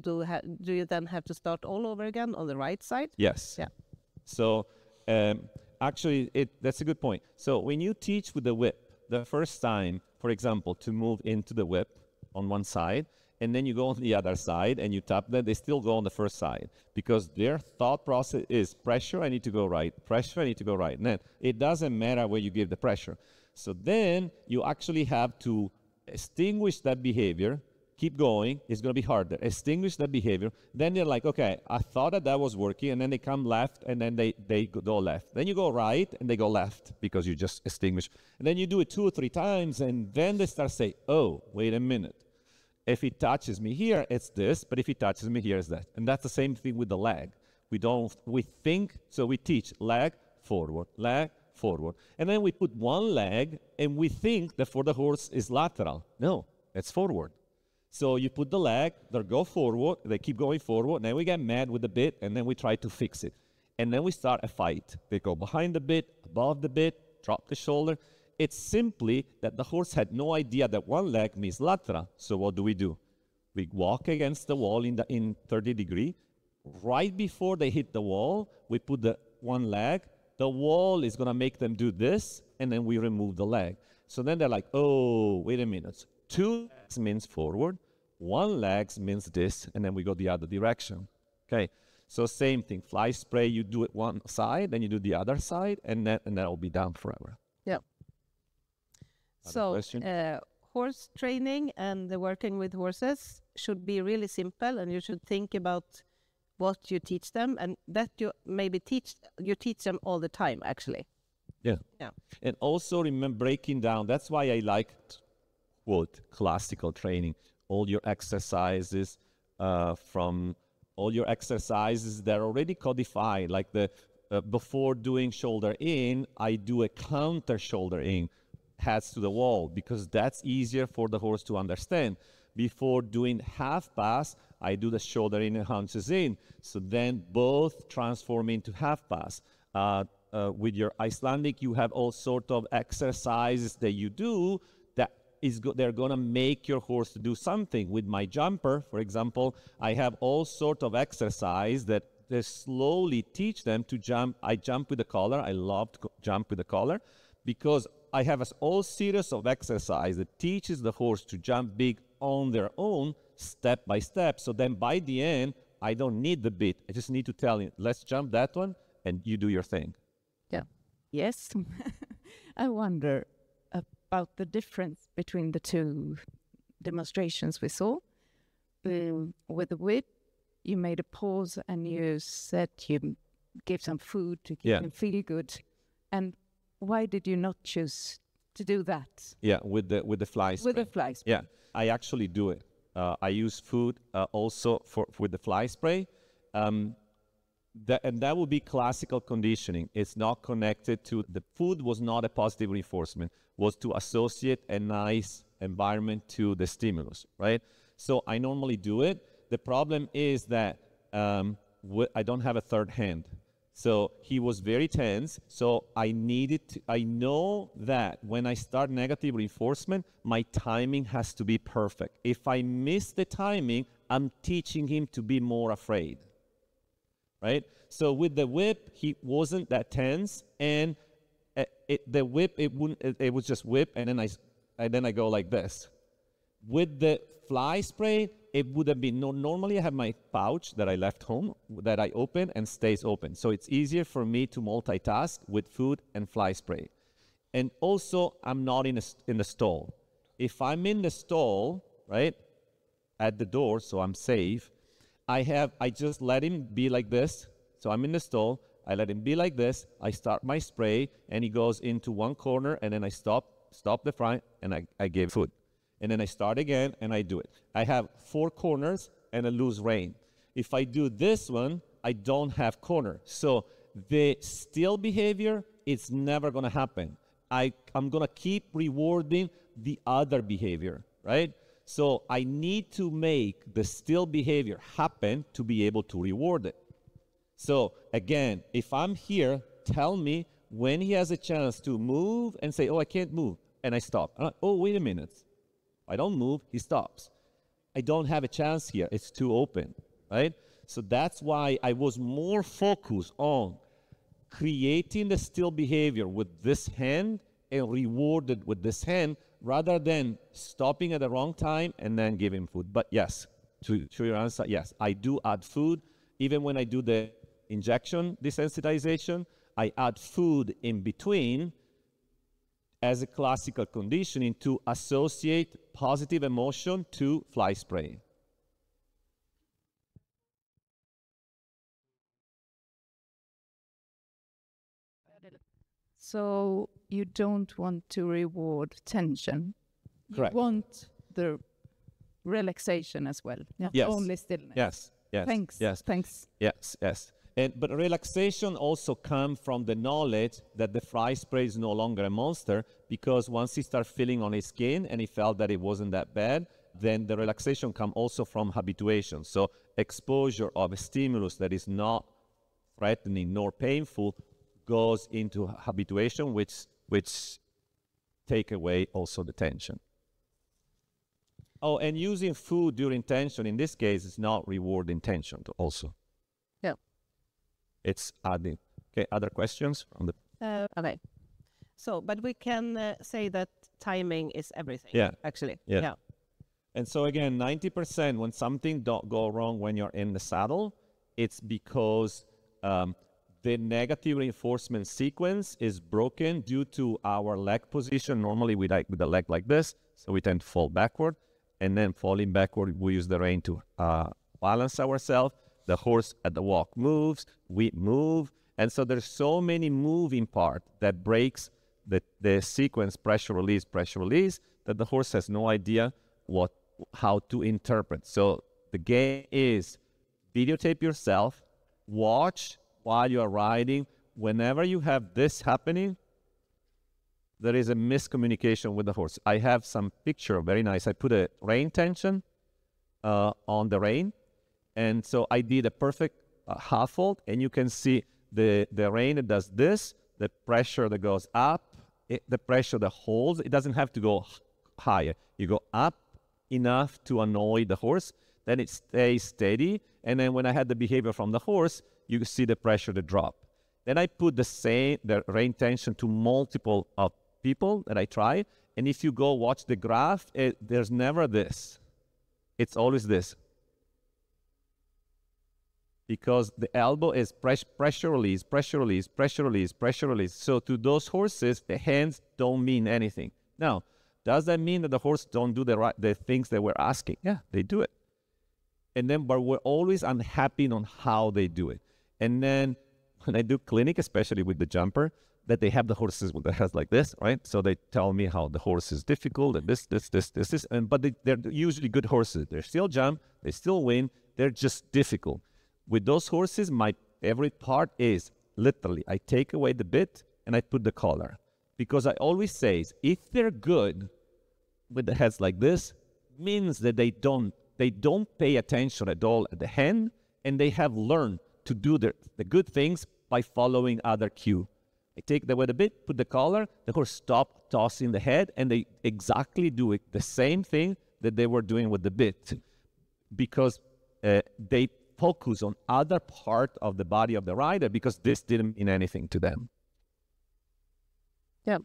you then have to start all over again on the right side? Yes. Yeah. So actually, that's a good point. So when you teach with the whip, the first time, for example, to move into the whip on one side, and then you go on the other side and you tap them, they still go on the first side because their thought process is pressure, I need to go right, pressure, I need to go right. And then it doesn't matter where you give the pressure. So then you actually have to extinguish that behavior. Keep going, it's going to be harder. Extinguish that behavior. Then they're like, okay, I thought that was working, and then they come left, and then they go left. Then you go right, and they go left, because you just extinguish. And then you do it 2 or 3 times, and then they start saying, oh, wait a minute. If he touches me here, it's this, but if he touches me here, it's that. And that's the same thing with the leg. We think, so we teach leg, forward, and then we put one leg and we think that for the horse is lateral. No, it's forward. So you put the leg, they go forward, they keep going forward, then we get mad with the bit, and then we try to fix it. And then we start a fight. They go behind the bit, above the bit, drop the shoulder. It's simply that the horse had no idea that one leg means lateral. So what do? We walk against the wall in 30 degree. Right before they hit the wall, we put the one leg. The wall is going to make them do this, and then we remove the leg. So then they're like, oh, wait a minute. 2 legs means forward, 1 leg means this, and then we go the other direction. Okay, so same thing. Fly spray, you do it one side, then you do the other side, and that will be done forever. Yeah. Other So horse training and the working with horses should be really simple, and you should think about what you teach them, and that you maybe teach them all the time, actually. Yeah. Yeah. And also remember breaking down. That's why I liked, quote, classical training. All your exercises they're already codified. Like the before doing shoulder in, I do a counter shoulder in, heads to the wall, because that's easier for the horse to understand. Before doing half pass, I do the shoulder in and haunches in. So then both transform into half pass. With your Icelandic, you have all sort of exercises that you do that they're going to make your horse to do something. With my jumper, for example, I have all sort of exercise that they slowly teach them to jump. I jump with the collar. I love to jump with the collar because I have a whole series of exercise that teaches the horse to jump big on their own, step by step. So then by the end, I don't need the bit. I just need to tell you, let's jump that one, and you do your thing. Yeah. Yes. I wonder about the difference between the two demonstrations we saw. With the whip, you made a pause and you said you gave some food to keep them feel good. And why did you not choose to do that? Yeah, with the flies. With the fly spray. Yeah, I actually do it. I use food also with the fly spray. And that would be classical conditioning. It's not connected to the food. Was not a positive reinforcement. Was to associate a nice environment to the stimulus, right? So I normally do it. The problem is that I don't have a third hand. So he was very tense. So I know that when I start negative reinforcement, my timing has to be perfect. If I miss the timing, I'm teaching him to be more afraid. Right? So with the whip, he wasn't that tense, and the whip, it was just whip, and then I go like this. With the fly spray, it would have been, normally I have my pouch that I left home that I open and stays open. So it's easier for me to multitask with food and fly spray. And also, I'm not in the stall. If I'm in the stall, right, at the door, so I'm safe, I just let him be like this. So I'm in the stall, I let him be like this, I start my spray, and he goes into one corner, and then I stop the front, and I give food. And then I start again, and I do it. I have 4 corners and a loose rein. If I do this one, I don't have corner. So the still behavior, it's never going to happen. I'm going to keep rewarding the other behavior, right? So I need to make the still behavior happen to be able to reward it. So again, if I'm here, tell me when he has a chance to move and say, oh, I can't move, and I stop. I'm like, oh, wait a minute. I don't move, he stops. I don't have a chance here. It's too open, right? So that's why I was more focused on creating the still behavior with this hand and rewarded with this hand rather than stopping at the wrong time and then giving food. But yes, to your answer, yes, I do add food. Even when I do the injection desensitization, I add food in between as a classical conditioning to associate positive emotion to fly spray. So you don't want to reward tension. Correct. You want the relaxation as well, not Yes. only stillness. Yes. Thanks. Yes. Thanks. Yes. But relaxation also comes from the knowledge that the fly spray is no longer a monster, because once he started feeling on his skin and he felt that it wasn't that bad, then the relaxation comes also from habituation. So exposure of a stimulus that is not threatening nor painful goes into habituation, which take away also the tension. Oh, and using food during tension, in this case, is not rewarding tension also. Yeah. It's adding. Okay, other questions from the... Okay. So, but we can say that timing is everything. Yeah. Actually. Yeah. Yeah. And so again, 90% when something don't go wrong when you're in the saddle, it's because the negative reinforcement sequence is broken due to our leg position. Normally we like with the leg like this, so we tend to fall backward, and then falling backward, we use the rein to balance ourselves. The horse at the walk moves, we move, and so there's so many moving parts that breaks the sequence pressure release, that the horse has no idea how to interpret. So the game is videotape yourself, watch while you're riding. Whenever you have this happening, there is a miscommunication with the horse. I have some picture, very nice. I put a rein tension on the rein, and so I did a perfect half fold, and you can see the rein that does this, the pressure that goes up, the pressure that holds. It doesn't have to go higher. You go up enough to annoy the horse, then it stays steady, and then when I had the behavior from the horse, you see the pressure to drop. Then I put the rein tension to multiple people that I try, and if you go watch the graph, there's never this. It's always this. Because the elbow is pressure release, pressure release, pressure release, pressure release. So to those horses, the hands don't mean anything. Now, does that mean that the horse don't do the things that we're asking? Yeah, they do it. And then, but we're always unhappy on how they do it. And then when I do clinic, especially with the jumper, that they have the horses with their heads like this, right? So they tell me how the horse is difficult and this, but they're usually good horses. They still jump, they still win, they're just difficult. With those horses, my favorite part is literally, I take away the bit and I put the collar. Because I always say, if they're good with the heads like this, means that they don't pay attention at all at the hand, and they have learned to do the good things by following other cue. I take away the bit, put the collar, the horse stop tossing the head, and they exactly do it, the same thing that they were doing with the bit. Because they focus on other part of the body of the rider, because this didn't mean anything to them. Yeah.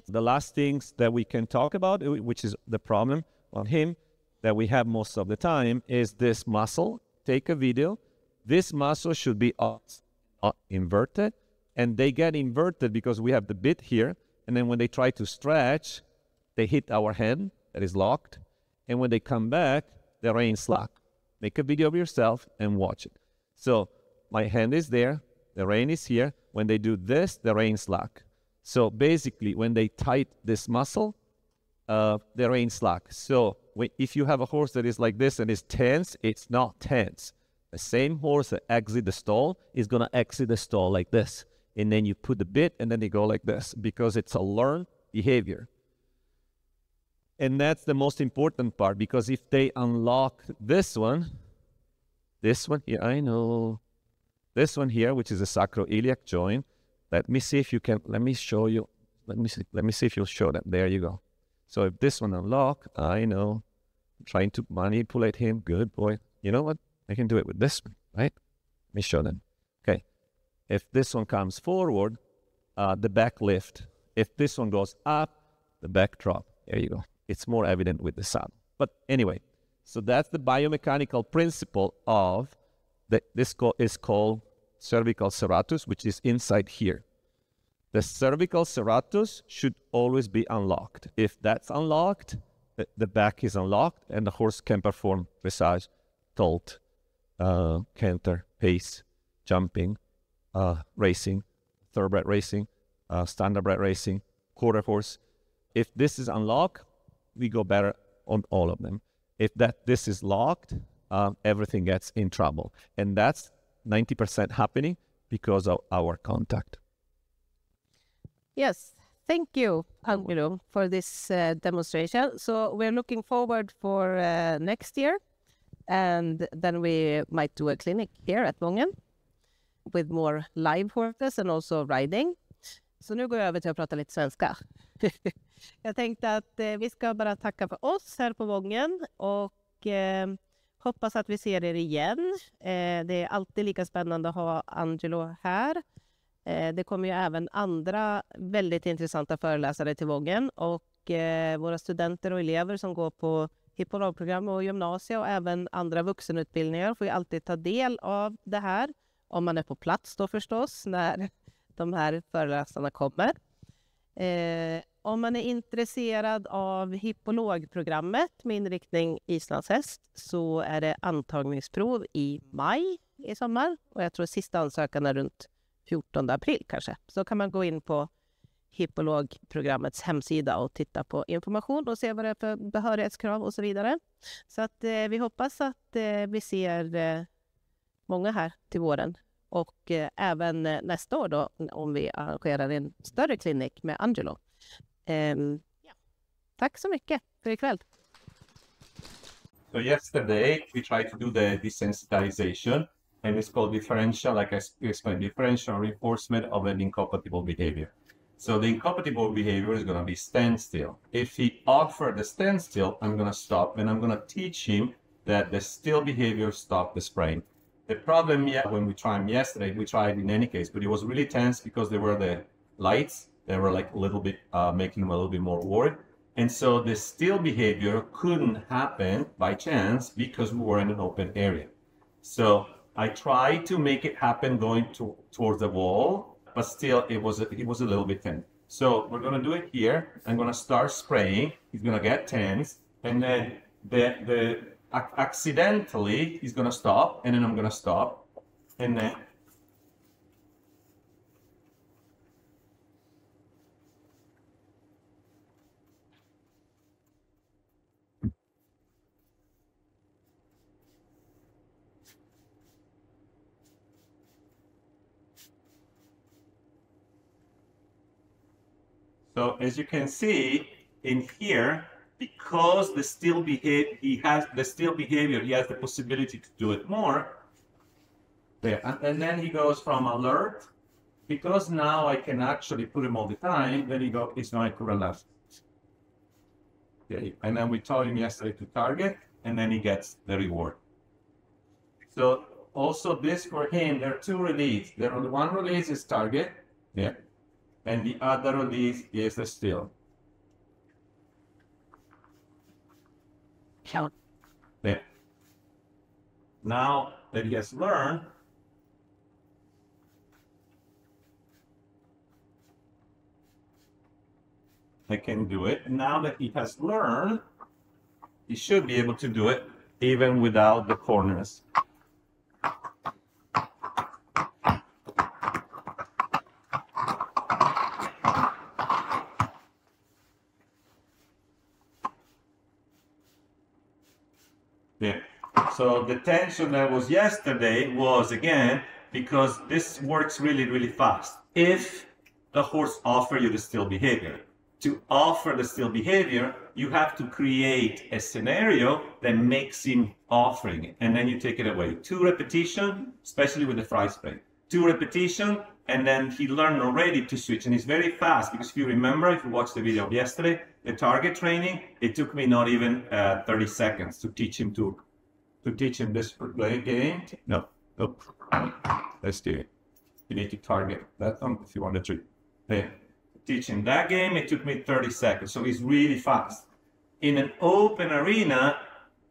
The last things that we can talk about, which is the problem on him that we have most of the time, is this muscle. Take a video. This muscle should be inverted, and they get inverted because we have the bit here, and then when they try to stretch, they hit our hand that is locked, and when they come back, the rein slack. Make a video of yourself and watch it. So my hand is there, the rein is here. When they do this, the rein slack. So basically, when they tight this muscle, the rein slack. So if you have a horse that is like this and is tense, it's not tense. The same horse that exits the stall is going to exit the stall like this. And then you put the bit, and then they go like this, because it's a learned behavior. And that's the most important part, because if they unlock this one here, I know, this one here, which is a sacroiliac joint, let me see if you can, let me show you, let me see if you'll show them. There you go. So if this one unlock, I know, I'm trying to manipulate him, good boy. You know what? I can do it with this one, right? Let me show them. Okay. If this one comes forward, the back lift. If this one goes up, the back drop. There you go. It's more evident with the saddle. But anyway, so that's the biomechanical principle of this is called cervical serratus, which is inside here. The cervical serratus should always be unlocked. If that's unlocked, the back is unlocked and the horse can perform dressage, tolt, canter, pace, jumping, racing, thoroughbred racing, standardbred racing, quarter horse. If this is unlocked, we go better on all of them. If this is locked, everything gets in trouble. And that's 90% happening because of our contact. Yes, thank you, Angelo, for this demonstration. So we're looking forward for next year, and then we might do a clinic here at Wången with more live horses and also riding. Så nu går jag över till att prata lite svenska. Jag tänkte att vi ska bara tacka för oss här på Wången och hoppas att vi ser er igen. Det är alltid lika spännande att ha Angelo här. Det kommer ju även andra väldigt intressanta föreläsare till Wången och våra studenter och elever som går på Hippologprogrammet och gymnasiet och även andra vuxenutbildningar får ju alltid ta del av det här. Om man är på plats då förstås när de här föreläsarna kommer. Om man är intresserad av Hippologprogrammet med inriktning Islands häst så är det antagningsprov i maj i sommar. Och jag tror sista ansökan är runt 14 april kanske. Så kan man gå in på Hippologprogrammets hemsida och titta på information och se vad det är för behörighetskrav och så vidare. Så att vi hoppas att vi ser många här till våren. Och även nästa år då om vi arrangerar en större klinik med Angelo. Ja. Tack så mycket för ikväll. So yesterday we tried to do the desensitization and it's called differential, like I explained, differential reinforcement of an incompatible behavior. So the incompatible behavior is going to be standstill. If he offered the standstill, I'm going to stop and I'm going to teach him that the still behavior stop the sprain. The problem, when we tried him yesterday, we tried in any case, but it was really tense because there were the lights. They were like a little bit, making him a little bit more worried. And so the still behavior couldn't happen by chance because we were in an open area. So I tried to make it happen going towards the wall, but still it was a little bit tense. So we're going to do it here. I'm going to start spraying. He's going to get tense. And then accidentally he's going to stop, and then I'm going to stop, and then so as you can see in here, because the still behavior, he has the possibility to do it more. There, and then he goes from alert, because now I can actually put him all the time, then it's going to relax. Okay. And then we told him yesterday to target, and then he gets the reward. So also this for him, there are two releases. One release is target, yeah, and the other release is the still. There. Now that he has learned, I can do it. Now that he has learned, he should be able to do it even without the corners. Yeah. So the tension that was yesterday was, again, because this works really, really fast. If the horse offers you the still behavior, to offer the still behavior, you have to create a scenario that makes him offering it, and then you take it away. 2 repetitions, especially with the fry spray. 2 repetitions, and then he learned already to switch, and it's very fast, because if you remember, if you watched the video of yesterday, the target training, it took me not even 30 seconds to teach him this play game. No, let's do it. You need to target that one if you want to treat. There. Teaching that game, it took me 30 seconds, so it's really fast. In an open arena,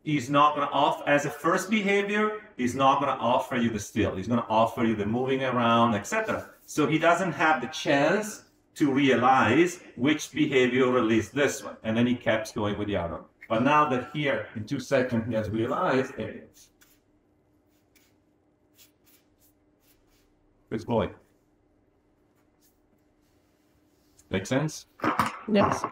he's not going to offer, as a first behavior, he's not going to offer you the still. He's going to offer you the moving around, etc. So he doesn't have the chance to realize which behavioral is this one. And then he kept going with the other. But now that here, in 2 seconds, he has realized it. Good boy. Make sense? Yes.